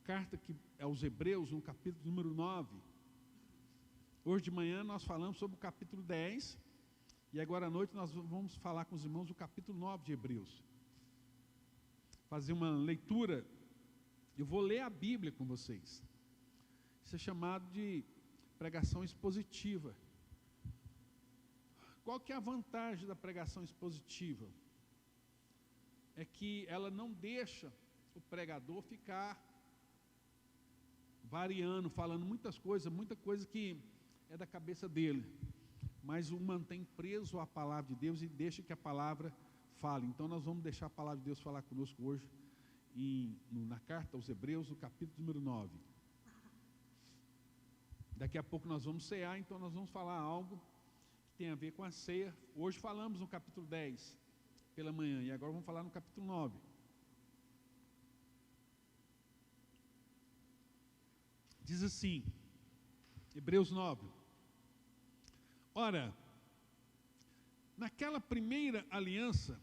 carta que aos Hebreus, no capítulo número 9. Hoje de manhã nós falamos sobre o capítulo 10, e agora à noite nós vamos falar com os irmãos do capítulo 9 de Hebreus. Fazer uma leitura, eu vou ler a Bíblia com vocês. Isso é chamado de pregação expositiva. Qual que é a vantagem da pregação expositiva? É que ela não deixa o pregador ficar variando, falando muita coisa que é da cabeça dele, mas o mantém preso à palavra de Deus e deixa que a palavra fale. Então nós vamos deixar a palavra de Deus falar conosco hoje na carta aos Hebreus, no capítulo número 9. Daqui a pouco nós vamos cear, então nós vamos falar algo que tem a ver com a ceia. Hoje falamos no capítulo 10 pela manhã, e agora vamos falar no capítulo 9. Diz assim, Hebreus 9: ora, naquela primeira aliança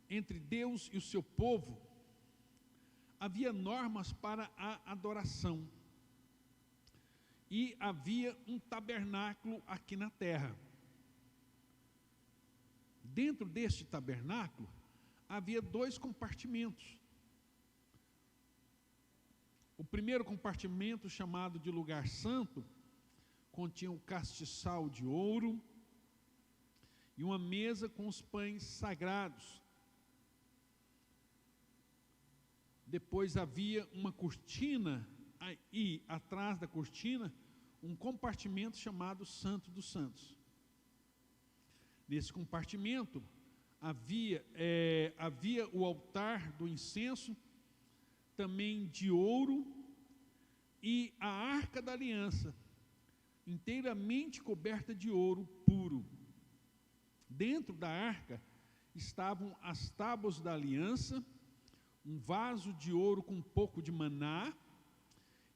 entre Deus e o seu povo, havia normas para a adoração, e havia um tabernáculo aqui na terra. Dentro deste tabernáculo, havia 2 compartimentos. O primeiro compartimento, chamado de lugar santo, continha um castiçal de ouro e uma mesa com os pães sagrados. Depois havia uma cortina, e atrás da cortina, um compartimento chamado Santo dos Santos. Nesse compartimento havia o altar do incenso, também de ouro, e a arca da aliança, inteiramente coberta de ouro puro. Dentro da arca estavam as tábuas da aliança, um vaso de ouro com um pouco de maná,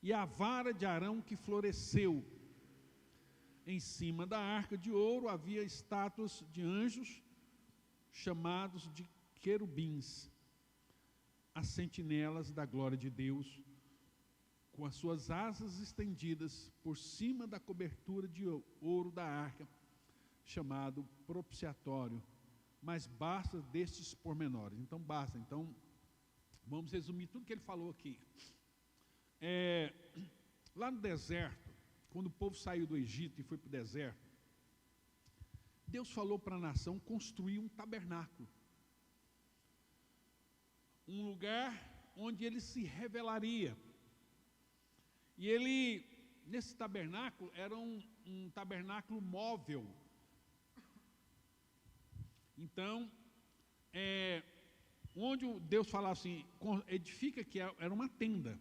e a vara de Arão que floresceu. Em cima da arca de ouro havia estátuas de anjos, chamados de querubins, as sentinelas da glória de Deus, com as suas asas estendidas por cima da cobertura de ouro da arca, chamado propiciatório. Mas basta destes pormenores. Então basta. Então vamos resumir tudo que ele falou aqui. Lá no deserto, quando o povo saiu do Egito e foi para o deserto, Deus falou para a nação construir um tabernáculo, um lugar onde ele se revelaria. E nesse tabernáculo, era um tabernáculo móvel. Então, onde Deus falava assim, edifica, que era uma tenda.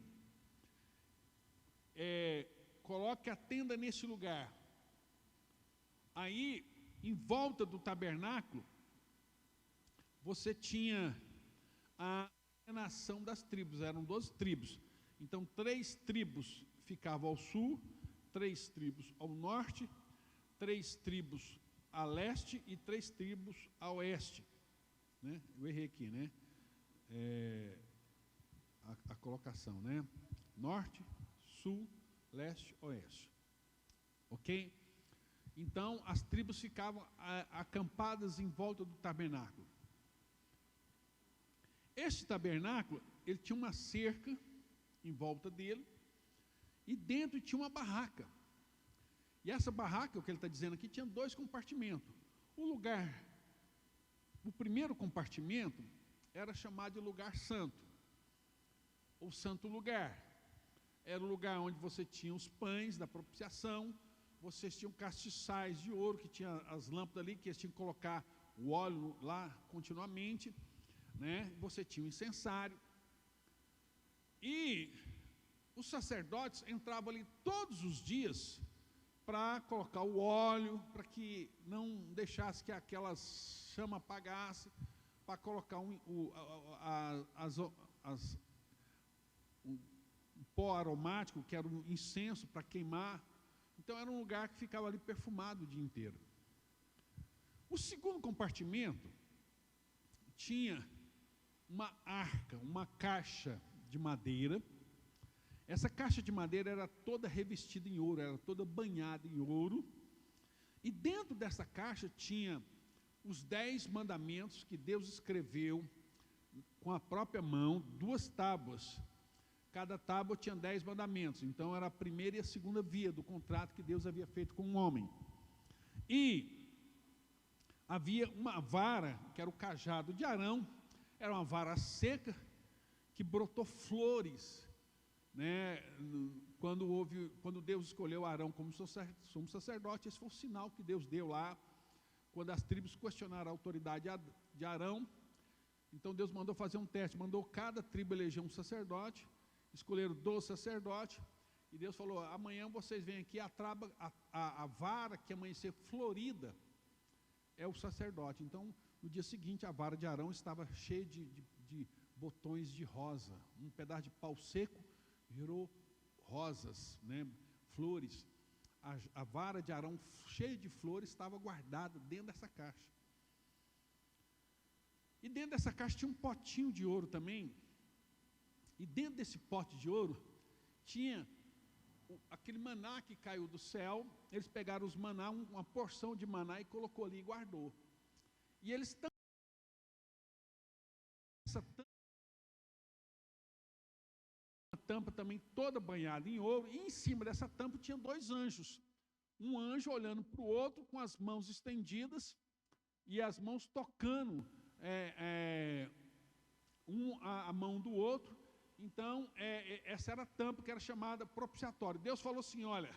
Coloque a tenda nesse lugar. Aí, em volta do tabernáculo, você tinha a nação das tribos, eram 12 tribos. Então 3 tribos ficavam ao sul, 3 tribos ao norte, 3 tribos a leste e 3 tribos a oeste, né? Eu errei aqui, né? A colocação, né? Norte, sul, leste, oeste. Ok? Então as tribos ficavam acampadas em volta do tabernáculo. Este tabernáculo, ele tinha uma cerca em volta dele, e dentro tinha uma barraca. E essa barraca, o que ele está dizendo aqui, tinha 2 compartimentos. O primeiro compartimento era chamado de lugar santo, ou santo lugar. Era o lugar onde você tinha os pães da propiciação, vocês tinham castiçais de ouro, que tinha as lâmpadas ali, que eles tinham que colocar o óleo lá continuamente, né? Você tinha o incensário, e os sacerdotes entravam ali todos os dias para colocar o óleo, para que não deixasse que aquela chama apagasse, para colocar o pó aromático, que era o incenso para queimar. Então era um lugar que ficava ali perfumado o dia inteiro. O segundo compartimento tinha uma arca, uma caixa de madeira. Essa caixa de madeira era toda revestida em ouro, era toda banhada em ouro. E dentro dessa caixa tinha os 10 mandamentos que Deus escreveu com a própria mão, 2 tábuas. Cada tábua tinha 10 mandamentos. Então era a primeira e a segunda via do contrato que Deus havia feito com o homem. E havia uma vara, que era o cajado de Arão, era uma vara seca, que brotou flores, né? Quando Deus escolheu Arão como sumo sacerdote, esse foi o sinal que Deus deu lá, quando as tribos questionaram a autoridade de Arão. Então Deus mandou fazer um teste, mandou cada tribo eleger um sacerdote, escolheram 12 sacerdotes, e Deus falou: amanhã vocês vêm aqui, a vara que amanhecer florida é o sacerdote. Então, no dia seguinte, a vara de Arão estava cheia de botões de rosa, um pedaço de pau seco virou rosas, né, flores. A vara de Arão cheia de flores estava guardada dentro dessa caixa. E dentro dessa caixa tinha um potinho de ouro também. E dentro desse pote de ouro tinha aquele maná que caiu do céu. Eles pegaram os maná, uma porção de maná, e colocou ali e guardou. E eles essa tampa também toda banhada em ouro, e em cima dessa tampa tinha 2 anjos. Um anjo olhando para o outro com as mãos estendidas e as mãos tocando a mão do outro. Então, essa era a tampa que era chamada propiciatório. Deus falou assim: olha,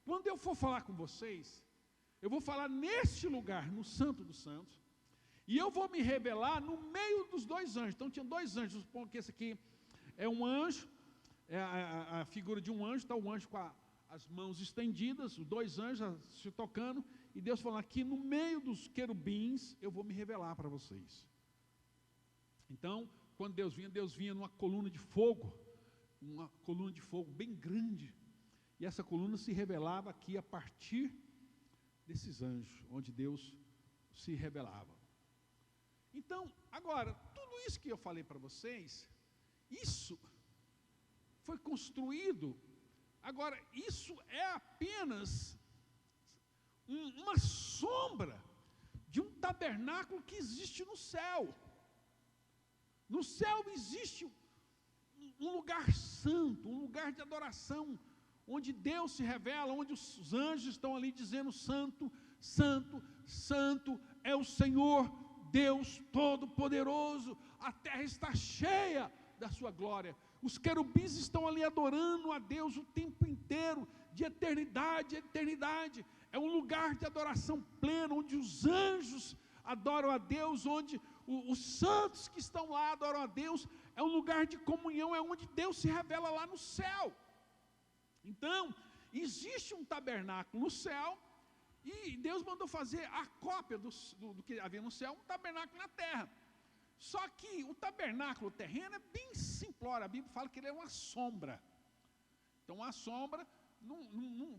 quando eu for falar com vocês, eu vou falar neste lugar, no Santo dos Santos, e eu vou me revelar no meio dos 2 anjos. Então tinha 2 anjos, suponho que esse aqui é um anjo, é a figura de um anjo, está o anjo com as mãos estendidas, os 2 anjos se tocando, e Deus falando: aqui no meio dos querubins eu vou me revelar para vocês. Então, quando Deus vinha numa coluna de fogo, uma coluna de fogo bem grande, e essa coluna se revelava aqui a partir desses anjos, onde Deus se revelava. Então, agora, tudo isso que eu falei para vocês, isso foi construído. Agora, isso é apenas uma sombra de um tabernáculo que existe no céu. No céu existe um lugar santo, um lugar de adoração, onde Deus se revela, onde os anjos estão ali dizendo: santo, santo, santo é o Senhor Deus Todo-Poderoso, a terra está cheia da sua glória. Os querubins estão ali adorando a Deus o tempo inteiro, de eternidade a eternidade. É um lugar de adoração plena, onde os anjos adoram a Deus, onde os santos que estão lá adoram a Deus. É um lugar de comunhão, é onde Deus se revela lá no céu. Então, existe um tabernáculo no céu, e Deus mandou fazer a cópia do que havia no céu, um tabernáculo na terra. Só que o tabernáculo terreno é bem simplório. A Bíblia fala que ele é uma sombra. Então, a sombra,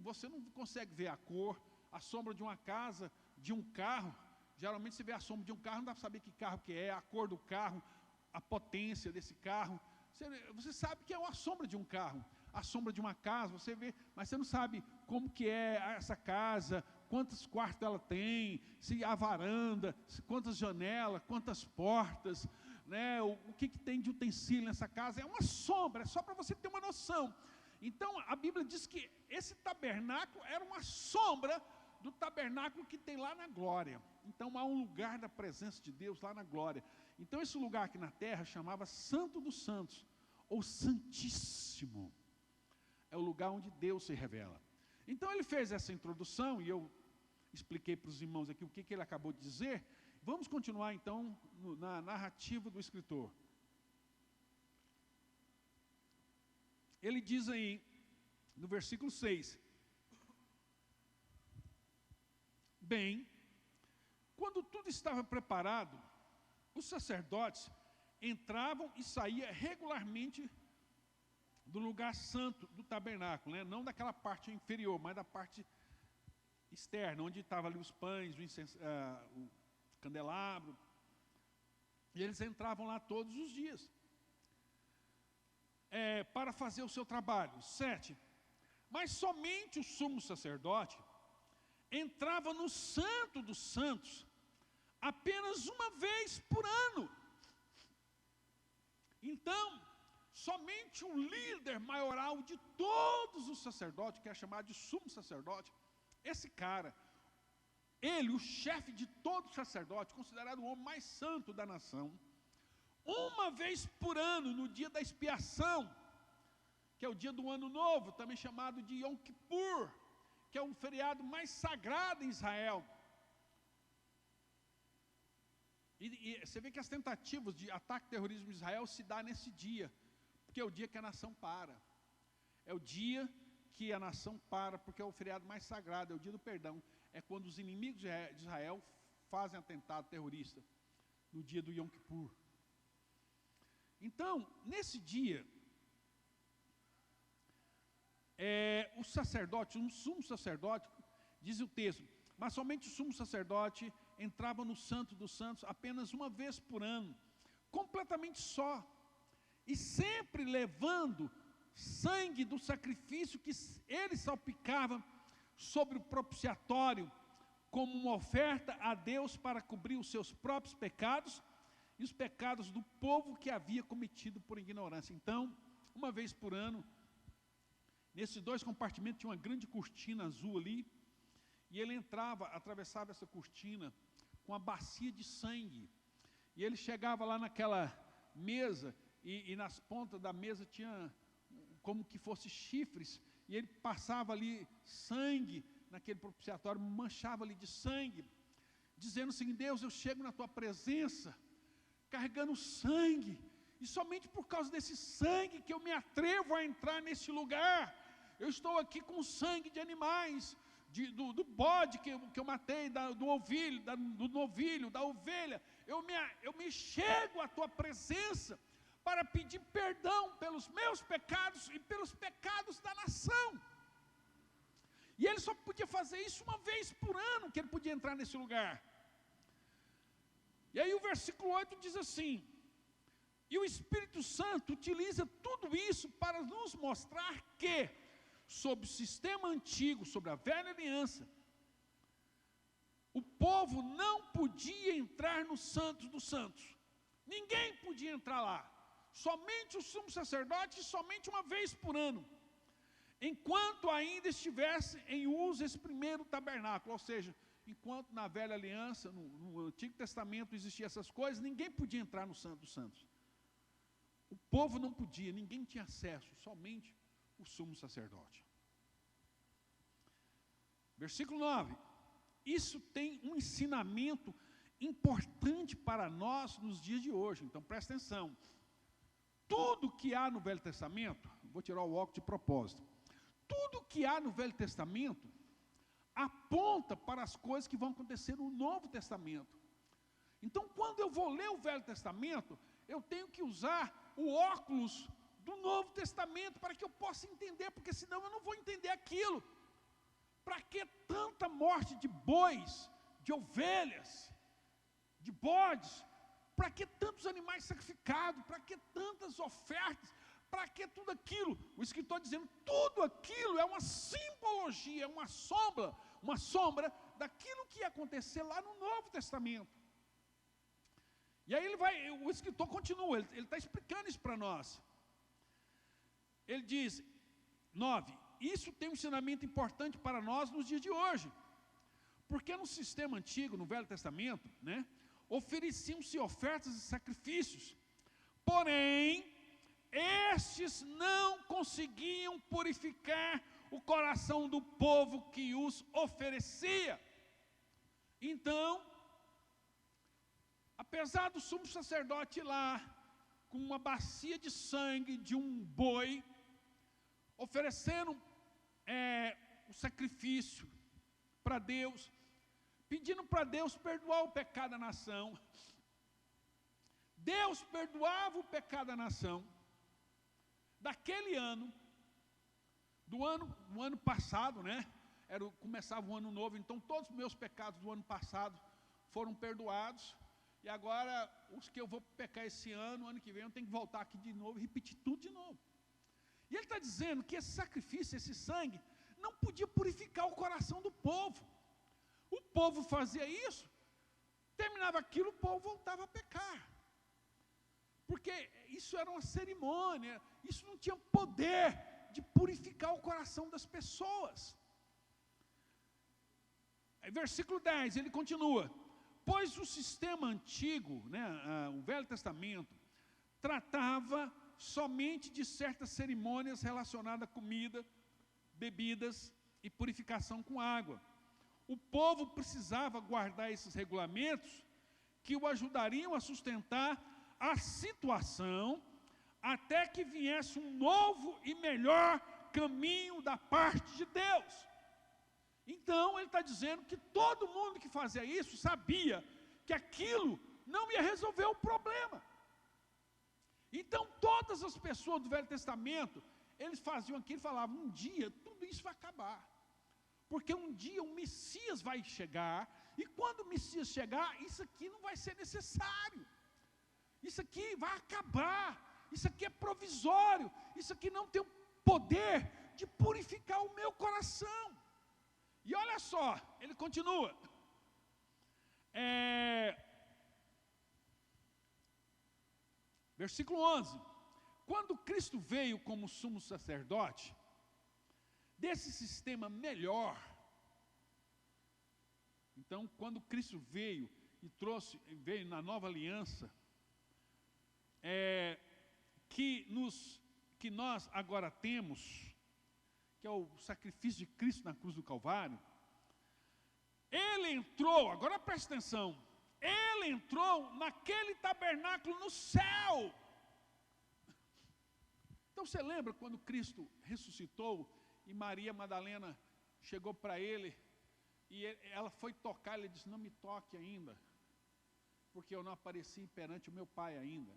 você não consegue ver a cor. A sombra de uma casa, de um carro, geralmente você vê a sombra de um carro, não dá para saber que carro que é, a cor do carro, a potência desse carro. Você sabe que é uma sombra de um carro. A sombra de uma casa, você vê, mas você não sabe como que é essa casa, quantos quartos ela tem, se há varanda, quantas janelas, quantas portas, né, o que tem de utensílio nessa casa. É uma sombra, é só para você ter uma noção. Então, a Bíblia diz que esse tabernáculo era uma sombra do tabernáculo que tem lá na glória. Então, há um lugar da presença de Deus lá na glória. Então, esse lugar aqui na terra chamava Santo dos Santos, ou Santíssimo. É o lugar onde Deus se revela. Então ele fez essa introdução, e eu expliquei para os irmãos aqui o que ele acabou de dizer. Vamos continuar então na narrativa do escritor. Ele diz aí, no versículo 6: bem, quando tudo estava preparado, os sacerdotes entravam e saíam regularmente do lugar santo do tabernáculo, né? Não daquela parte inferior, mas da parte externa, onde estavam ali os pães, o candelabro. E eles entravam lá todos os dias para fazer o seu trabalho. 7. Mas somente o sumo sacerdote entrava no Santo dos Santos apenas uma vez por ano. Então, somente o líder maioral de todos os sacerdotes, que é chamado de sumo sacerdote, esse cara, ele, o chefe de todo sacerdote, considerado o homem mais santo da nação, uma vez por ano, no dia da expiação, que é o dia do ano novo, também chamado de Yom Kippur, que é um feriado mais sagrado em Israel. E você vê que as tentativas de ataque terrorismo em Israel se dá nesse dia, porque é o dia que a nação para. É o dia que a nação para, porque é o feriado mais sagrado, é o dia do perdão. É quando os inimigos de Israel fazem atentado terrorista, no dia do Yom Kippur. Então, nesse dia, o sacerdote, um sumo sacerdote, diz o texto, mas somente o sumo sacerdote entrava no Santo dos Santos apenas uma vez por ano, completamente só, e sempre levando sangue do sacrifício que ele salpicava sobre o propiciatório, como uma oferta a Deus para cobrir os seus próprios pecados e os pecados do povo que havia cometido por ignorância. Então, uma vez por ano, nesses 2 compartimentos tinha uma grande cortina azul ali, e ele entrava, atravessava essa cortina com a bacia de sangue, e ele chegava lá naquela mesa, e nas pontas da mesa tinha como que fosse chifres, e ele passava ali sangue naquele propiciatório, manchava ali de sangue, dizendo assim: Deus, eu chego na tua presença carregando sangue, e somente por causa desse sangue que eu me atrevo a entrar nesse lugar. Eu estou aqui com sangue de animais, do bode que eu matei, do novilho, da ovelha. Eu me chego à tua presença para pedir perdão pelos meus pecados e pelos pecados da nação. E ele só podia fazer isso uma vez por ano, que ele podia entrar nesse lugar. E aí o versículo 8 diz assim: e o Espírito Santo utiliza tudo isso para nos mostrar que, sob o sistema antigo, sobre a velha aliança, o povo não podia entrar no Santo dos Santos. Ninguém podia entrar lá. Somente o sumo sacerdote, somente uma vez por ano, enquanto ainda estivesse em uso esse primeiro tabernáculo. Ou seja, enquanto na velha aliança, no Antigo Testamento existiam essas coisas, ninguém podia entrar no Santo dos Santos. O povo não podia, ninguém tinha acesso, somente o sumo sacerdote. Versículo 9. Isso tem um ensinamento importante para nós nos dias de hoje. Então presta atenção. Tudo que há no Velho Testamento, vou tirar o óculos de propósito, tudo que há no Velho Testamento aponta para as coisas que vão acontecer no Novo Testamento. Então, quando eu vou ler o Velho Testamento, eu tenho que usar o óculos do Novo Testamento para que eu possa entender, porque senão eu não vou entender aquilo. Para que tanta morte de bois, de ovelhas, de bodes? Para que tantos animais sacrificados? Para que tantas ofertas? Para que tudo aquilo? O escritor dizendo, tudo aquilo é uma simbologia, é uma sombra daquilo que ia acontecer lá no Novo Testamento. E aí o escritor continua, ele está explicando isso para nós. Ele diz, 9, isso tem um ensinamento importante para nós nos dias de hoje. Porque no sistema antigo, no Velho Testamento, né, ofereciam-se ofertas e sacrifícios. Porém, estes não conseguiam purificar o coração do povo que os oferecia. Então, apesar do sumo sacerdote ir lá, com uma bacia de sangue de um boi, oferecendo o sacrifício para Deus, pedindo para Deus perdoar o pecado da nação. Deus perdoava o pecado da nação. Daquele ano, do ano passado, né? Começava o ano novo, então todos os meus pecados do ano passado foram perdoados. e agora os que eu vou pecar esse ano, ano que vem eu tenho que voltar aqui de novo e repetir tudo de novo. E ele está dizendo que esse sacrifício, esse sangue, não podia purificar o coração do povo. O povo fazia isso, terminava aquilo, o povo voltava a pecar. Porque isso era uma cerimônia, isso não tinha poder de purificar o coração das pessoas. Aí, versículo 10, ele continua: pois o sistema antigo, o Velho Testamento, tratava somente de certas cerimônias relacionadas a comida, bebidas e purificação com água. O povo precisava guardar esses regulamentos que o ajudariam a sustentar a situação até que viesse um novo e melhor caminho da parte de Deus. Então ele está dizendo que todo mundo que fazia isso sabia que aquilo não ia resolver o problema. Então todas as pessoas do Velho Testamento, eles faziam aquilo e falavam: um dia tudo isso vai acabar, porque um dia o Messias vai chegar, e quando o Messias chegar, isso aqui não vai ser necessário, isso aqui vai acabar, isso aqui é provisório, isso aqui não tem o poder de purificar o meu coração. E olha só, ele continua, versículo 11: quando Cristo veio como sumo sacerdote desse sistema melhor, então quando Cristo veio e veio na nova aliança, que nós agora temos, que é o sacrifício de Cristo na cruz do Calvário, ele entrou, agora presta atenção, ele entrou naquele tabernáculo no céu. Então você lembra quando Cristo ressuscitou e Maria Madalena chegou para ele e ela foi tocar, ele disse: não me toque ainda, porque eu não apareci perante o meu Pai ainda.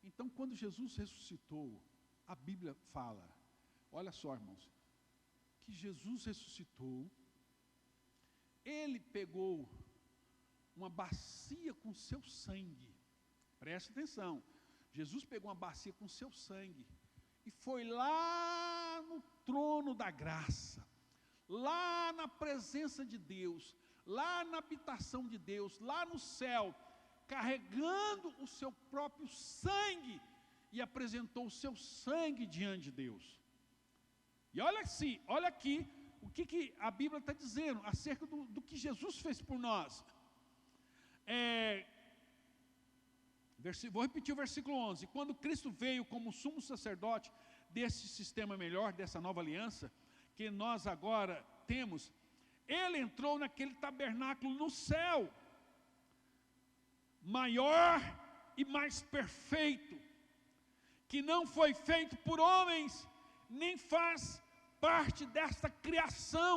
Então quando Jesus ressuscitou, a Bíblia fala, olha só, irmãos, que Jesus ressuscitou, ele pegou uma bacia com seu sangue, preste atenção, Jesus pegou uma bacia com seu sangue e foi lá no trono da graça, lá na presença de Deus, lá na habitação de Deus, lá no céu, carregando o seu próprio sangue, e apresentou o seu sangue diante de Deus. E olha aqui o que a Bíblia está dizendo acerca do que Jesus fez por nós. Vou repetir o versículo 11: quando Cristo veio como sumo sacerdote desse sistema melhor, dessa nova aliança, que nós agora temos, ele entrou naquele tabernáculo no céu, maior e mais perfeito, que não foi feito por homens, nem faz parte desta criação,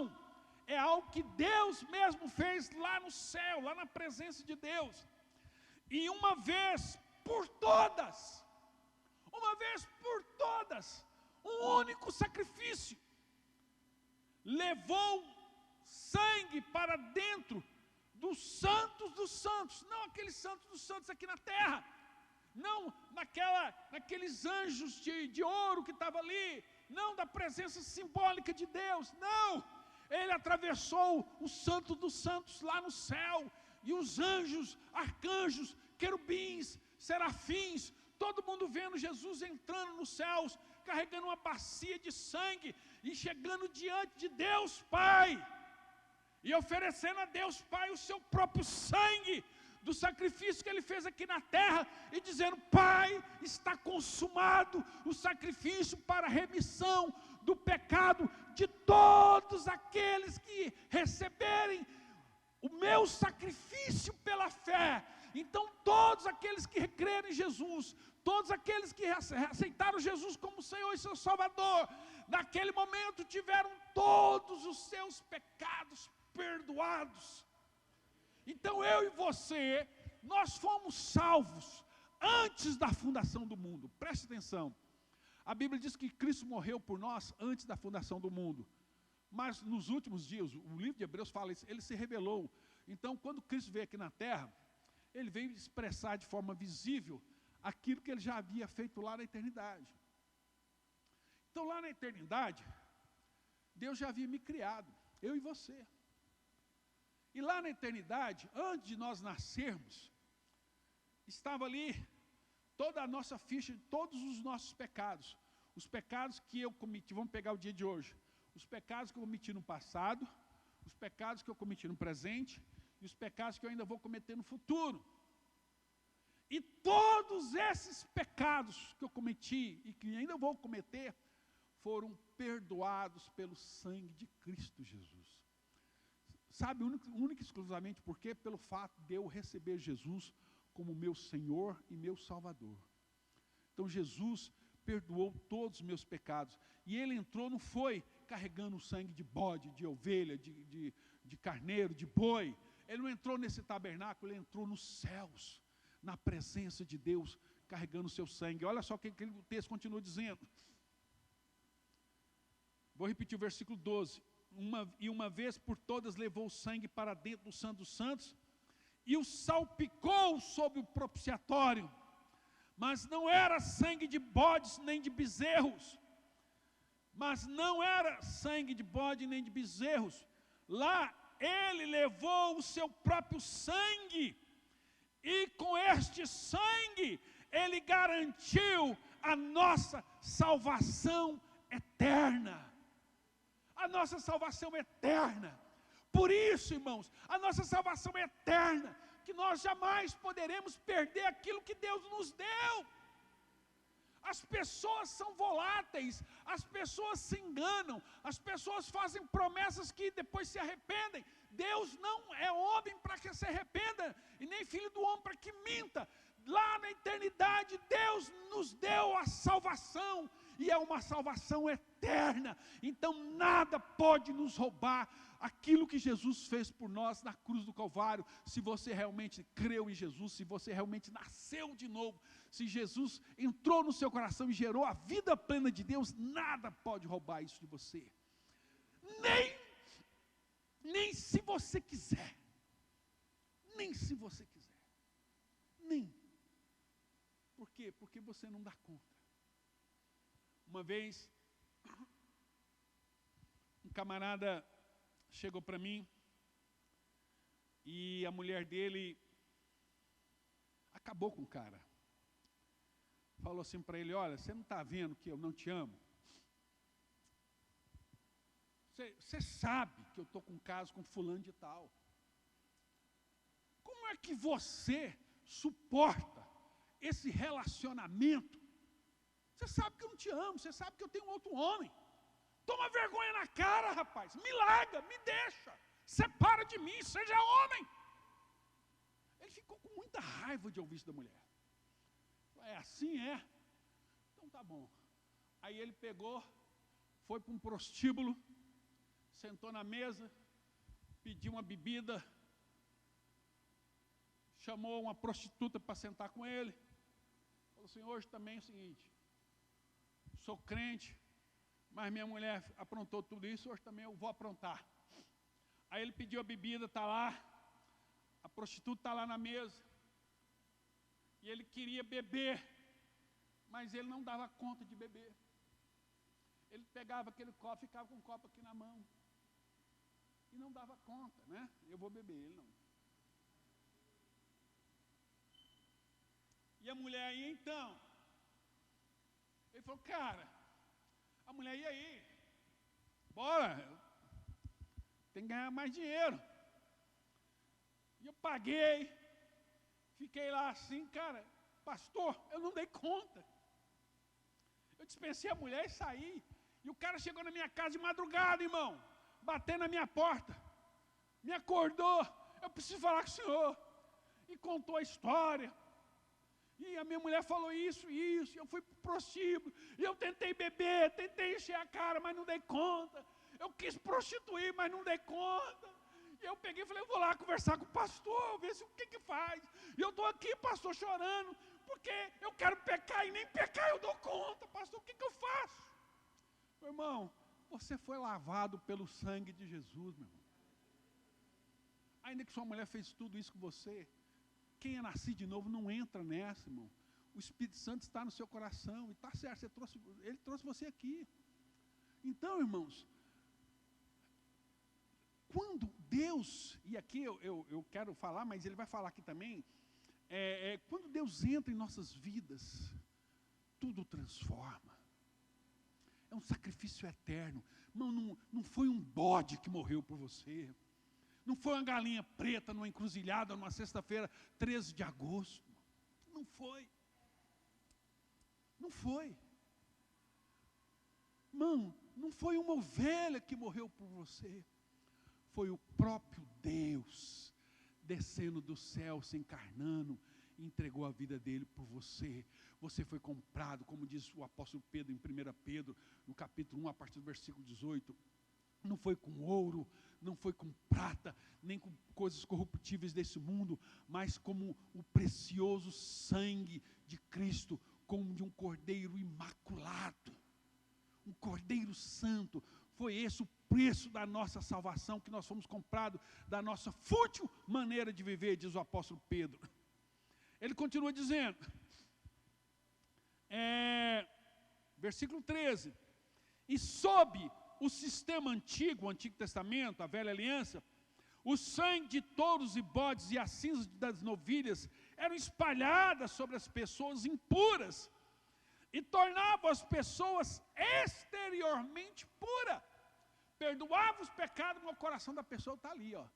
é algo que Deus mesmo fez lá no céu, lá na presença de Deus. E uma vez por todas, um único sacrifício, levou sangue para dentro dos santos dos santos, não aqueles santos dos santos aqui na terra, não naqueles anjos de ouro que estavam ali, não da presença simbólica de Deus, não, ele atravessou o santo dos santos lá no céu, e os anjos, arcanjos, querubins, serafins, todo mundo vendo Jesus entrando nos céus, carregando uma bacia de sangue, e chegando diante de Deus Pai, e oferecendo a Deus Pai o seu próprio sangue, do sacrifício que ele fez aqui na terra, e dizendo: Pai, está consumado o sacrifício para a remissão do pecado de todos aqueles que receberem o meu sacrifício pela fé. Então todos aqueles que crerem em Jesus, todos aqueles que aceitaram Jesus como Senhor e seu Salvador, naquele momento tiveram todos os seus pecados perdoados. Então eu e você, nós fomos salvos antes da fundação do mundo. Preste atenção, a Bíblia diz que Cristo morreu por nós antes da fundação do mundo, mas nos últimos dias, o livro de Hebreus fala isso, ele se revelou Então, quando Cristo veio aqui na terra, ele veio expressar de forma visível aquilo que ele já havia feito lá na eternidade. Então, lá na eternidade, Deus já havia me criado, eu e você. E lá na eternidade, antes de nós nascermos, estava ali toda a nossa ficha de todos os nossos pecados. Os pecados que eu cometi, vamos pegar o dia de hoje. Os pecados que eu cometi no passado, os pecados que eu cometi no presente e os pecados que eu ainda vou cometer no futuro. E todos esses pecados que eu cometi e que ainda vou cometer, foram perdoados pelo sangue de Cristo Jesus. Sabe, única e exclusivamente por quê? Pelo fato de eu receber Jesus como meu Senhor e meu Salvador. Então Jesus perdoou todos os meus pecados. E Ele entrou, não foi carregando o sangue de bode, de ovelha, de carneiro, de boi. Ele não entrou nesse tabernáculo, Ele entrou nos céus, na presença de Deus, carregando o seu sangue. Olha só o que o texto continua dizendo. Vou repetir o versículo 12. Uma vez por todas levou o sangue para dentro do Santo dos Santos e o salpicou sobre o propiciatório. Mas não era sangue de bodes nem de bezerros. Mas não era sangue de bode nem de bezerros. Lá ele levou o seu próprio sangue. E com este sangue ele garantiu a nossa salvação eterna. A nossa salvação eterna. Por isso, irmãos, a nossa salvação é eterna, que nós jamais poderemos perder aquilo que Deus nos deu. As pessoas são voláteis, as pessoas se enganam, as pessoas fazem promessas que depois se arrependem. Deus não é homem para que se arrependa, e nem filho do homem para que minta. Lá na eternidade, Deus nos deu a salvação, e é uma salvação eterna. Então nada pode nos roubar aquilo que Jesus fez por nós na cruz do Calvário. Se você realmente creu em Jesus, se você realmente nasceu de novo, se Jesus entrou no seu coração e gerou a vida plena de Deus, nada pode roubar isso de você. Nem se você quiser. Nem se você quiser. Nem. Por quê? Porque você não dá conta. Uma vez, um camarada chegou para mim e a mulher dele acabou com o cara. Falou assim para ele: olha, você não está vendo que eu não te amo? Você sabe que eu estou com um caso com fulano de tal. Como é que você suporta esse relacionamento? Você sabe que eu não te amo, você sabe que eu tenho outro homem. Toma vergonha na cara, rapaz. Me larga, me deixa. Separa de mim, seja homem. Ele ficou com muita raiva de ouvir isso da mulher. É assim, é? Então tá bom. Aí ele pegou, foi para um prostíbulo, sentou na mesa, pediu uma bebida, chamou uma prostituta para sentar com ele. Falou assim: hoje também é o seguinte, sou crente, mas minha mulher aprontou tudo isso, hoje também eu vou aprontar. Aí ele pediu a bebida, está lá, a prostituta está lá na mesa, e ele queria beber, mas ele não dava conta de beber. Ele pegava aquele copo, ficava com o copo aqui na mão, e não dava conta, né? Eu vou beber, ele não. E a mulher aí, então? Ele falou: cara, a mulher, e aí? Bora, tem que ganhar mais dinheiro. E eu paguei, fiquei lá assim, cara, pastor, eu não dei conta. Eu dispensei a mulher e saí. E o cara chegou na minha casa de madrugada, irmão, batendo na minha porta, me acordou: eu preciso falar com o senhor. E contou a história. E a minha mulher falou isso, e eu fui para o prostíbulo, e eu tentei beber, tentei encher a cara, mas não dei conta. Eu quis prostituir, mas não dei conta. E eu peguei e falei: eu vou lá conversar com o pastor, ver se o que faz. E eu estou aqui, pastor, chorando, porque eu quero pecar e nem pecar eu dou conta. Pastor, o que eu faço? Meu irmão, você foi lavado pelo sangue de Jesus, meu irmão. Ainda que sua mulher fez tudo isso com você, quem é nascido de novo não entra nessa, irmão. O Espírito Santo está no seu coração, e está certo, ele trouxe você aqui. Então, irmãos, quando Deus, e aqui eu quero falar, mas ele vai falar aqui também, quando Deus entra em nossas vidas, tudo transforma. É um sacrifício eterno. Irmão, não foi um bode que morreu por você. Não foi uma galinha preta numa encruzilhada, numa sexta-feira, 13 de agosto. Não foi. Não foi. Irmão, não foi uma ovelha que morreu por você. Foi o próprio Deus descendo do céu, se encarnando, e entregou a vida dele por você. Você foi comprado, como diz o apóstolo Pedro em 1 Pedro, no capítulo 1, a partir do versículo 18. Não foi com ouro, não foi com prata, nem com coisas corruptíveis desse mundo, mas como o precioso sangue de Cristo, como de um cordeiro imaculado, um cordeiro santo. Foi esse o preço da nossa salvação, que nós fomos comprados da nossa fútil maneira de viver, diz o apóstolo Pedro. Ele continua dizendo, versículo 13, e sob o sistema antigo, o Antigo Testamento, a Velha Aliança, o sangue de touros e bodes e as cinzas das novilhas eram espalhadas sobre as pessoas impuras e tornavam as pessoas exteriormente puras. Perdoava os pecados, mas o coração da pessoa está ali, ó.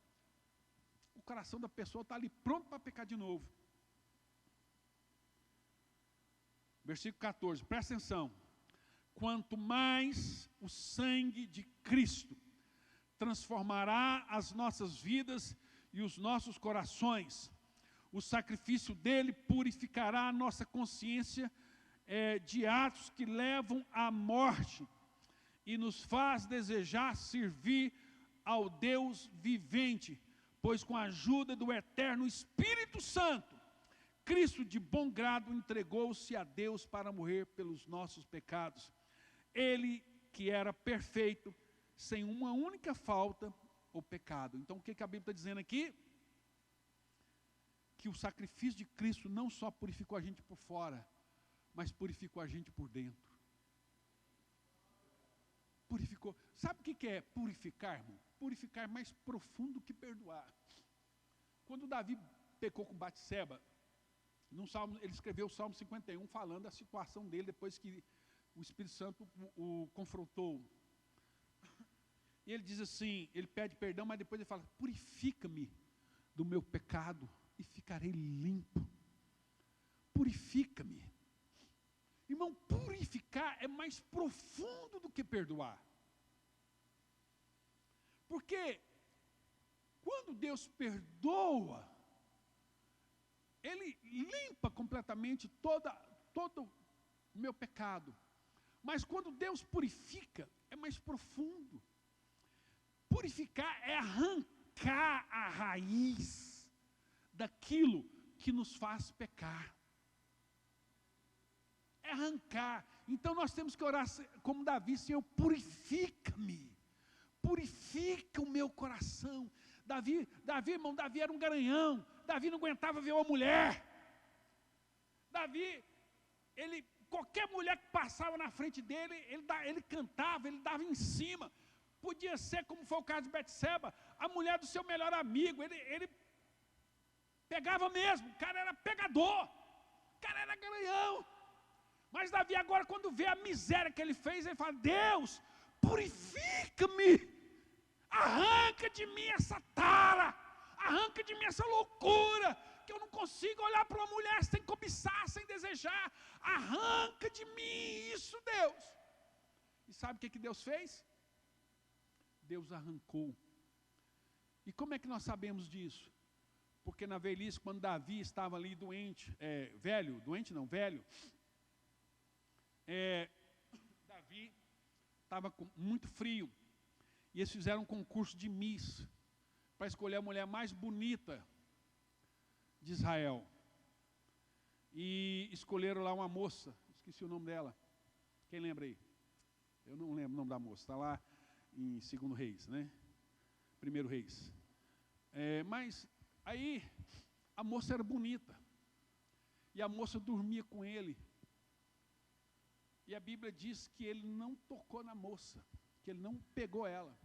O coração da pessoa está ali pronto para pecar de novo. Versículo 14, presta atenção. Quanto mais o sangue de Cristo transformará as nossas vidas e os nossos corações, o sacrifício dele purificará a nossa consciência de atos que levam à morte e nos faz desejar servir ao Deus vivente, pois com a ajuda do eterno Espírito Santo, Cristo de bom grado entregou-se a Deus para morrer pelos nossos pecados. Ele que era perfeito, sem uma única falta ou pecado. Então o que a Bíblia está dizendo aqui? Que o sacrifício de Cristo não só purificou a gente por fora, mas purificou a gente por dentro. Purificou. Sabe o que é purificar, irmão? Purificar é mais profundo que perdoar. Quando Davi pecou com Batseba, no Salmo, ele escreveu o Salmo 51 falando da situação dele depois que o Espírito Santo o confrontou. E ele diz assim, ele pede perdão, mas depois ele fala, purifica-me do meu pecado e ficarei limpo. Purifica-me. Irmão, purificar é mais profundo do que perdoar. Porque quando Deus perdoa, Ele limpa completamente todo o meu pecado. Mas quando Deus purifica, é mais profundo. Purificar é arrancar a raiz daquilo que nos faz pecar. É arrancar. Então nós temos que orar como Davi, Senhor, purifica-me. Purifica o meu coração. Davi, irmão, Davi era um garanhão. Davi não aguentava ver uma mulher. Davi, qualquer mulher que passava na frente dele, ele cantava, ele dava em cima. Podia ser, como foi o caso de Betseba, a mulher do seu melhor amigo. Ele pegava mesmo, o cara era pegador, o cara era garanhão. Mas Davi agora, quando vê a miséria que ele fez, ele fala, Deus, purifica-me, arranca de mim essa tara, arranca de mim essa loucura, que eu não consigo olhar para uma mulher sem cobiçar, sem desejar, arranca de mim isso, Deus. E sabe o que Deus fez? Deus arrancou. E como é que nós sabemos disso? Porque na velhice, quando Davi estava ali doente, velho, Davi estava com muito frio, e eles fizeram um concurso de Miss, para escolher a mulher mais bonita de Israel, e escolheram lá uma moça, esqueci o nome dela, quem lembra aí? Eu não lembro o nome da moça, está lá em 2 Reis, né? 1 Reis, Mas aí a moça era bonita. E a moça dormia com ele. E a Bíblia diz que ele não tocou na moça, que ele não pegou ela.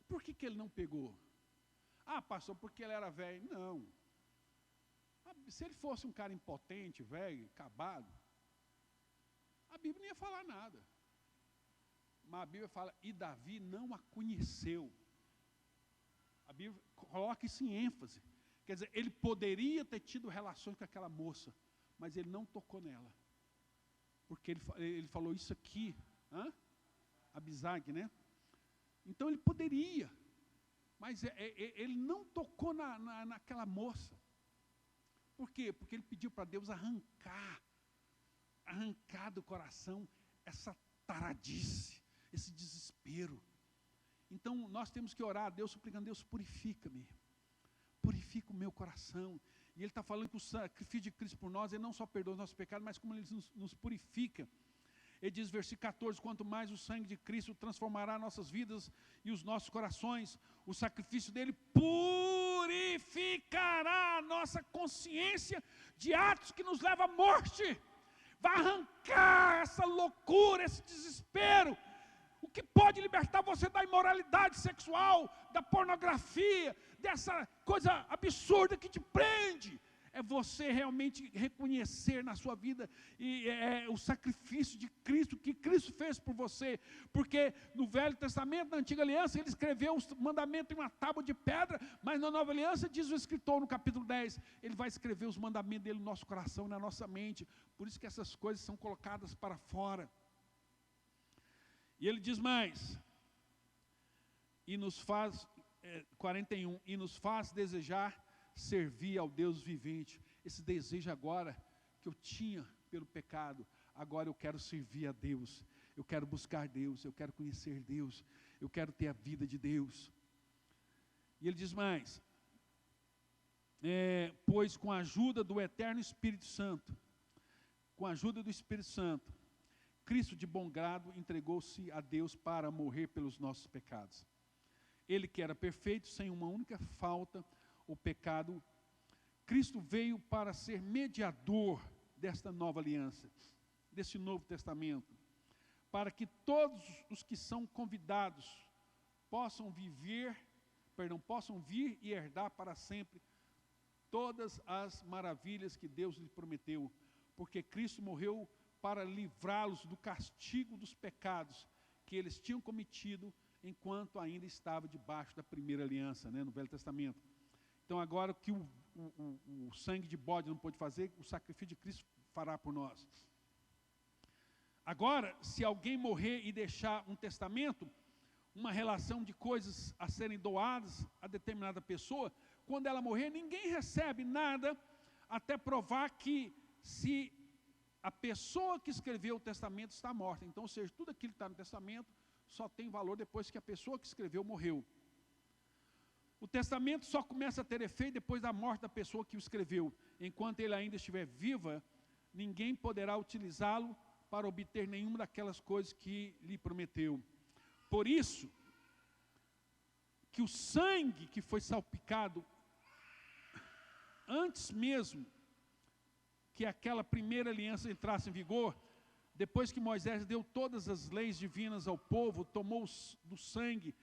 Por que ele não pegou? Ah, pastor, porque ele era velho. Não. Se ele fosse um cara impotente, velho, acabado, a Bíblia não ia falar nada. Mas a Bíblia fala, e Davi não a conheceu. A Bíblia coloca isso em ênfase. Quer dizer, ele poderia ter tido relações com aquela moça, mas ele não tocou nela. Porque ele falou isso aqui, Abisag, né? Então ele poderia, mas ele não tocou naquela moça. Por quê? Porque ele pediu para Deus arrancar do coração essa taradice, esse desespero. Então nós temos que orar a Deus suplicando, Deus purifica-me, purifica o meu coração. E ele está falando que o sacrifício de Cristo por nós, ele não só perdoa os nossos pecados, mas como ele nos purifica. Ele diz, versículo 14, quanto mais o sangue de Cristo transformará nossas vidas e os nossos corações, o sacrifício dele purificará a nossa consciência de atos que nos levam à morte. Vai arrancar essa loucura, esse desespero. O que pode libertar você da imoralidade sexual, da pornografia, dessa coisa absurda que te prende, é você realmente reconhecer na sua vida o sacrifício de Cristo, que Cristo fez por você. Porque no Velho Testamento, na Antiga Aliança, ele escreveu os mandamentos em uma tábua de pedra, mas na Nova Aliança, diz o escritor no capítulo 10, ele vai escrever os mandamentos dele no nosso coração, na nossa mente. Por isso que essas coisas são colocadas para fora. E ele diz mais, e nos faz, 41, e nos faz desejar servir ao Deus vivente. Esse desejo agora que eu tinha pelo pecado, agora eu quero servir a Deus, eu quero buscar Deus, eu quero conhecer Deus, eu quero ter a vida de Deus. E ele diz mais, pois com a ajuda do eterno Espírito Santo, com a ajuda do Espírito Santo, Cristo de bom grado entregou-se a Deus para morrer pelos nossos pecados. Ele que era perfeito, sem uma única falta, o pecado, Cristo veio para ser mediador desta nova aliança, desse novo testamento, para que todos os que são convidados possam vir e herdar para sempre todas as maravilhas que Deus lhe prometeu, porque Cristo morreu para livrá-los do castigo dos pecados que eles tinham cometido enquanto ainda estava debaixo da primeira aliança, no Velho Testamento. Então agora o que o sangue de bode não pôde fazer, o sacrifício de Cristo fará por nós. Agora, se alguém morrer e deixar um testamento, uma relação de coisas a serem doadas a determinada pessoa, quando ela morrer, ninguém recebe nada até provar que se a pessoa que escreveu o testamento está morta. Então, ou seja, tudo aquilo que está no testamento só tem valor depois que a pessoa que escreveu morreu. O testamento só começa a ter efeito depois da morte da pessoa que o escreveu. Enquanto ele ainda estiver viva, ninguém poderá utilizá-lo para obter nenhuma daquelas coisas que lhe prometeu. Por isso, que o sangue que foi salpicado, antes mesmo que aquela primeira aliança entrasse em vigor, depois que Moisés deu todas as leis divinas ao povo, tomou do sangue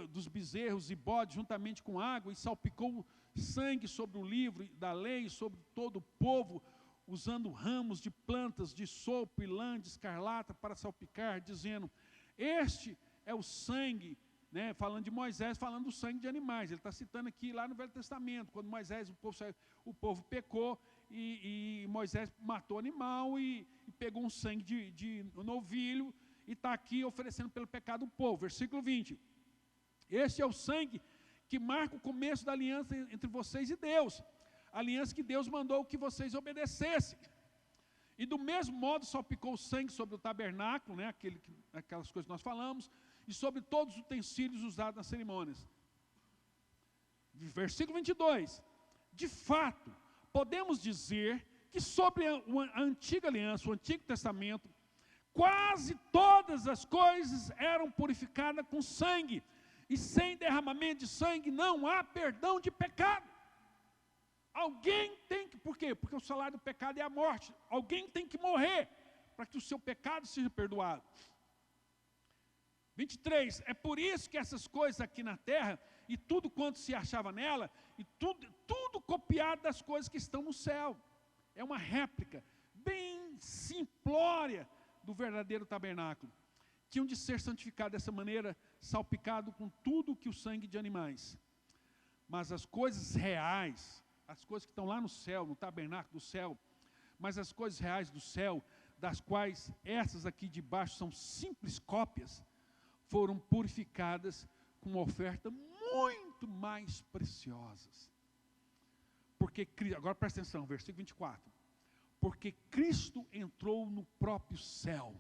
dos bezerros e bodes juntamente com água e salpicou sangue sobre o livro da lei, sobre todo o povo, usando ramos de plantas de sopo e lã de escarlata para salpicar, dizendo, este é o sangue, falando de Moisés, falando do sangue de animais. Ele está citando aqui lá no Velho Testamento, quando Moisés, o povo pecou e Moisés matou o animal e pegou um sangue de novilho e está aqui oferecendo pelo pecado do povo. Versículo 20. Este é o sangue que marca o começo da aliança entre vocês e Deus. A aliança que Deus mandou que vocês obedecessem. E do mesmo modo salpicou o sangue sobre o tabernáculo, aquelas coisas que nós falamos, e sobre todos os utensílios usados nas cerimônias. Versículo 22. De fato, podemos dizer que sobre a antiga aliança, o Antigo Testamento, quase todas as coisas eram purificadas com sangue. E sem derramamento de sangue não há perdão de pecado. Alguém tem que, por quê? Porque o salário do pecado é a morte. Alguém tem que morrer para que o seu pecado seja perdoado. 23, é por isso que essas coisas aqui na terra, e tudo quanto se achava nela, e tudo copiado das coisas que estão no céu. É uma réplica bem simplória do verdadeiro tabernáculo. Tinham de ser santificados dessa maneira, salpicado com tudo que o sangue de animais. Mas as coisas reais, as coisas que estão lá no céu, no tabernáculo do céu, mas as coisas reais do céu, das quais essas aqui de baixo são simples cópias, foram purificadas com uma oferta muito mais preciosas. Porque, agora presta atenção, versículo 24. Porque Cristo entrou no próprio céu.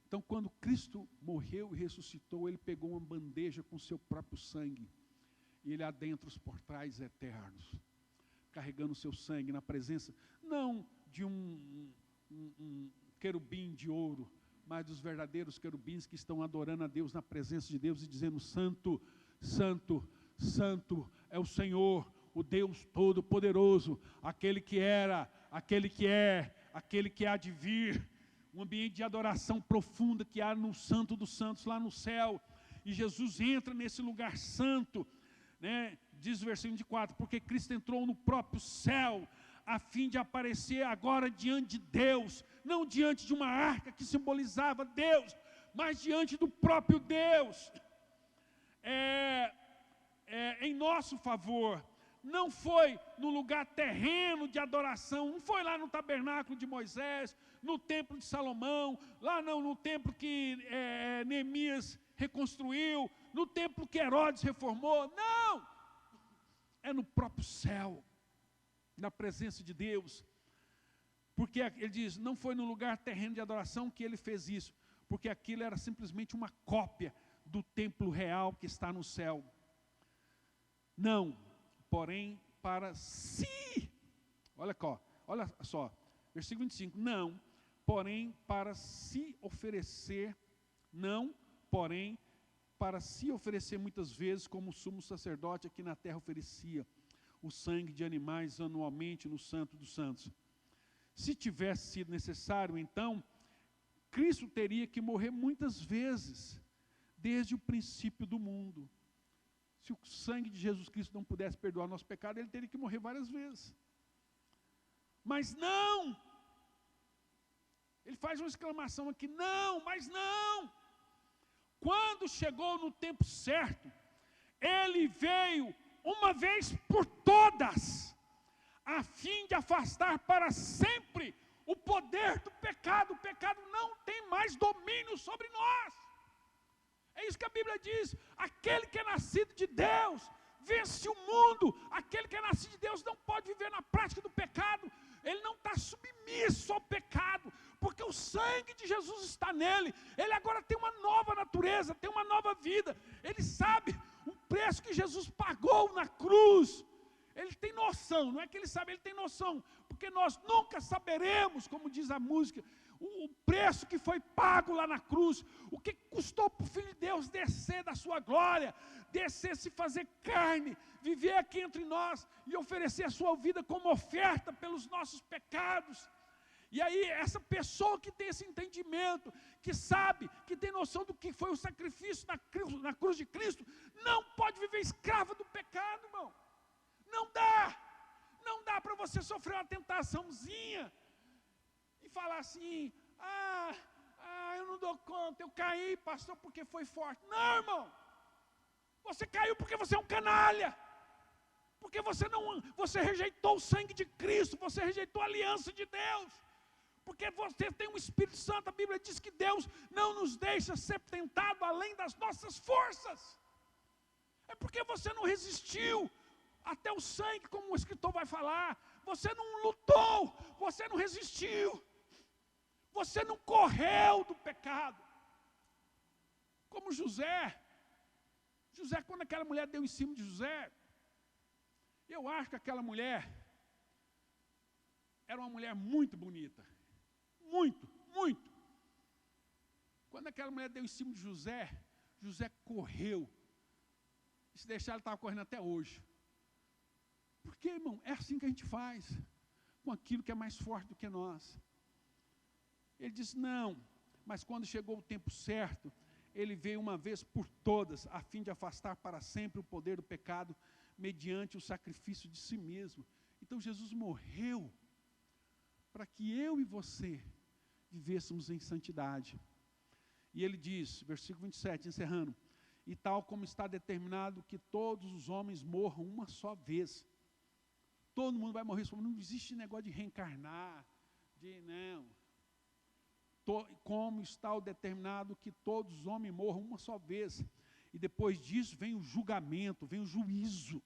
Então, quando Cristo morreu e ressuscitou, Ele pegou uma bandeja com seu próprio sangue, e Ele adentra os portais eternos, carregando o seu sangue na presença, não de um querubim de ouro, mas dos verdadeiros querubins que estão adorando a Deus na presença de Deus e dizendo: Santo, Santo, Santo é o Senhor, o Deus Todo-Poderoso, aquele que era, aquele que é, aquele que há de vir. Um ambiente de adoração profunda que há no Santo dos Santos, lá no céu. E Jesus entra nesse lugar santo, né? Diz o versículo 24, porque Cristo entrou no próprio céu, a fim de aparecer agora diante de Deus, não diante de uma arca que simbolizava Deus, mas diante do próprio Deus, em nosso favor. Não foi no lugar terreno de adoração, não foi lá no tabernáculo de Moisés, no templo de Salomão, lá não, no templo que Neemias reconstruiu, no templo que Herodes reformou, não! É no próprio céu, na presença de Deus. Porque ele diz, não foi no lugar terreno de adoração que ele fez isso, porque aquilo era simplesmente uma cópia do templo real que está no céu. Não, porém para si, olha só, versículo 25, não, porém para se oferecer, não, porém para se oferecer muitas vezes, como o sumo sacerdote aqui na terra oferecia o sangue de animais anualmente no Santo dos Santos. Se tivesse sido necessário, então, Cristo teria que morrer muitas vezes, desde o princípio do mundo. Se o sangue de Jesus Cristo não pudesse perdoar nosso pecado, ele teria que morrer várias vezes. Mas não! Ele faz uma exclamação aqui, não, mas não! Quando chegou no tempo certo, ele veio uma vez por todas, a fim de afastar para sempre o poder do pecado. O pecado não tem mais domínio sobre nós. É isso que a Bíblia diz, aquele que é nascido de Deus, vence o mundo. Aquele que é nascido de Deus não pode viver na prática do pecado, ele não está submisso ao pecado, porque o sangue de Jesus está nele, ele agora tem uma nova natureza, tem uma nova vida, ele sabe o preço que Jesus pagou na cruz, ele tem noção, não é que ele sabe, ele tem noção, porque nós nunca saberemos, como diz a música, o preço que foi pago lá na cruz, o que custou para o Filho de Deus descer da sua glória, descer, se fazer carne, viver aqui entre nós e oferecer a sua vida como oferta pelos nossos pecados. E aí essa pessoa que tem esse entendimento, que sabe, que tem noção do que foi o sacrifício na cruz de Cristo, não pode viver escravo do pecado, irmão. Não dá para você sofrer uma tentaçãozinha e falar assim, eu não dou conta, eu caí, pastor, porque foi forte. Não, irmão, você caiu porque você é um canalha, porque você rejeitou o sangue de Cristo, você rejeitou a aliança de Deus, porque você tem um Espírito Santo. A Bíblia diz que Deus não nos deixa ser tentado além das nossas forças, é porque você não resistiu até o sangue, como o escritor vai falar, você não lutou, você não resistiu, você não correu do pecado, como José, quando aquela mulher deu em cima de José, eu acho que aquela mulher era uma mulher muito bonita, muito. Quando aquela mulher deu em cima de José José correu. Se deixar, ele estava correndo até hoje. Porque, irmão, é assim que a gente faz com aquilo que é mais forte do que nós. Ele disse, não, mas quando chegou o tempo certo, ele veio uma vez por todas, a fim de afastar para sempre o poder do pecado, mediante o sacrifício de si mesmo. Então Jesus morreu para que eu e você vivêssemos em santidade. E ele diz, versículo 27, encerrando, e tal como está determinado que todos os homens morram uma só vez. Todo mundo vai morrer, não existe negócio de reencarnar, não. Como está o determinado que todos os homens morram uma só vez. E depois disso vem o julgamento, vem o juízo.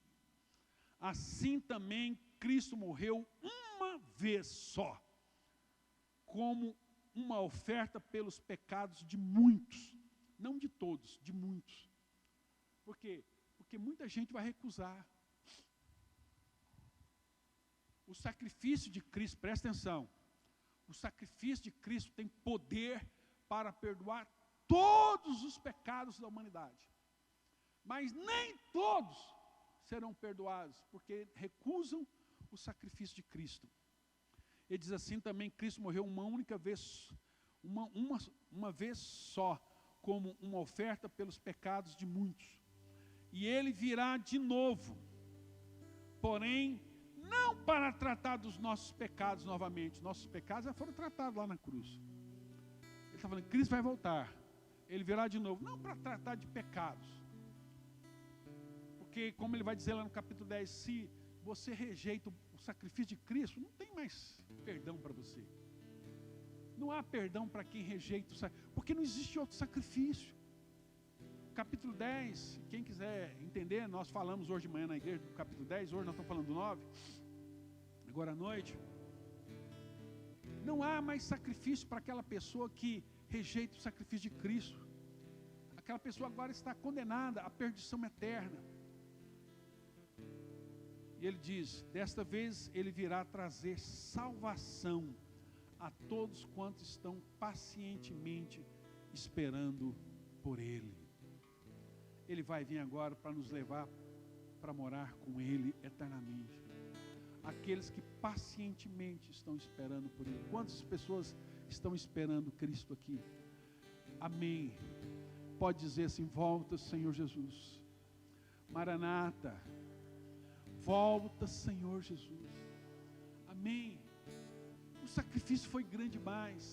Assim também Cristo morreu uma vez só, como uma oferta pelos pecados de muitos, não de todos, de muitos. Por quê? Porque muita gente vai recusar. O sacrifício de Cristo, presta atenção, o sacrifício de Cristo tem poder para perdoar todos os pecados da humanidade. Mas nem todos serão perdoados, porque recusam o sacrifício de Cristo. Ele diz assim também, Cristo morreu uma única vez, uma vez só, como uma oferta pelos pecados de muitos. E ele virá de novo, porém, não para tratar dos nossos pecados novamente. Nossos pecados já foram tratados lá na cruz. Ele está falando, Cristo vai voltar. Ele virá de novo, não para tratar de pecados. Porque, como ele vai dizer lá no capítulo 10, se você rejeita o sacrifício de Cristo, não tem mais perdão para você. Não há perdão para quem rejeita o sacrifício, porque não existe outro sacrifício. Capítulo 10, quem quiser entender, nós falamos hoje de manhã na igreja do capítulo 10, hoje nós estamos falando do 9, agora à noite. Não há mais sacrifício para aquela pessoa que rejeita o sacrifício de Cristo. Aquela pessoa agora está condenada à perdição eterna. E ele diz, desta vez ele virá trazer salvação a todos quantos estão pacientemente esperando por ele. Ele vai vir agora para nos levar para morar com ele eternamente. Aqueles que pacientemente estão esperando por ele. Quantas pessoas estão esperando Cristo aqui? Amém. Pode dizer assim, volta, Senhor Jesus. Maranata. Volta, Senhor Jesus. Amém. O sacrifício foi grande demais.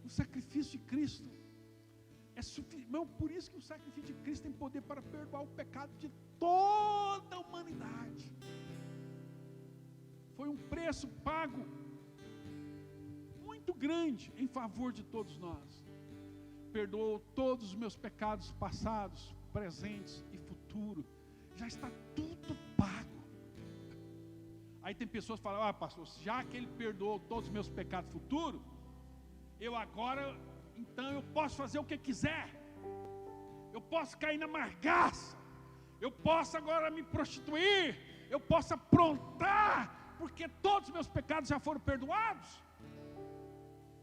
O sacrifício de Cristo é suficiente. Por isso que o sacrifício de Cristo tem poder para perdoar o pecado de toda a humanidade. Foi um preço pago muito grande em favor de todos nós. Perdoou todos os meus pecados passados, presentes e futuros. Já está tudo pago. Aí tem pessoas que falam, pastor, já que ele perdoou todos os meus pecados futuros, eu agora, então eu posso fazer o que quiser. Eu posso cair na margaça. Eu posso agora me prostituir. Eu posso aprontar, porque todos os meus pecados já foram perdoados.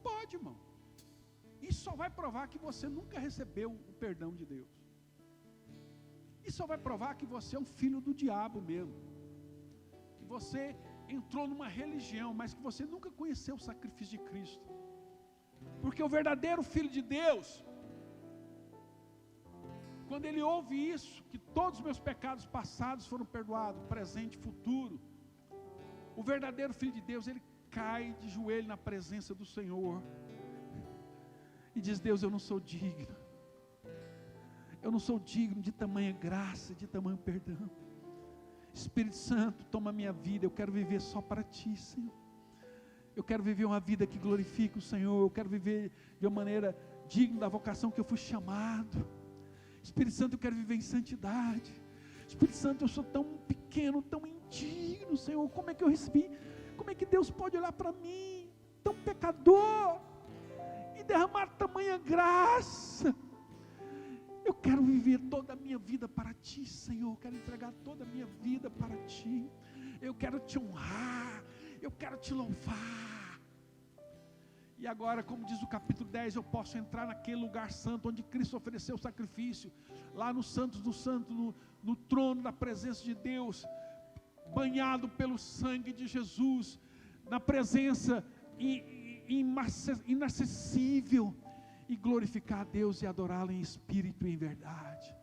Pode, irmão. Isso só vai provar que você nunca recebeu o perdão de Deus. Isso só vai provar que você é um filho do diabo mesmo. Que você entrou numa religião, mas que você nunca conheceu o sacrifício de Cristo. Porque o verdadeiro filho de Deus, quando ele ouve isso, que todos os meus pecados passados foram perdoados, presente e futuro, o verdadeiro filho de Deus, ele cai de joelho na presença do Senhor e diz, Deus, eu não sou digno. Eu não sou digno de tamanha graça, de tamanho perdão. Espírito Santo, toma minha vida, eu quero viver só para Ti, Senhor. Eu quero viver uma vida que glorifique o Senhor, eu quero viver de uma maneira digna da vocação que eu fui chamado. Espírito Santo, eu quero viver em santidade. Espírito Santo, eu sou tão pequeno, tão indigno, Senhor, como é que eu recebi? Como é que Deus pode olhar para mim, tão pecador, e derramar tamanha graça? Eu quero viver toda a minha vida para Ti, Senhor. Eu quero entregar toda a minha vida para Ti. Eu quero Te honrar. Eu quero Te louvar. E agora, como diz o capítulo 10, eu posso entrar naquele lugar santo, onde Cristo ofereceu o sacrifício, lá no Santos do Santo, no trono da presença de Deus, banhado pelo sangue de Jesus, na presença inacessível, e glorificar a Deus e adorá-lo em espírito e em verdade.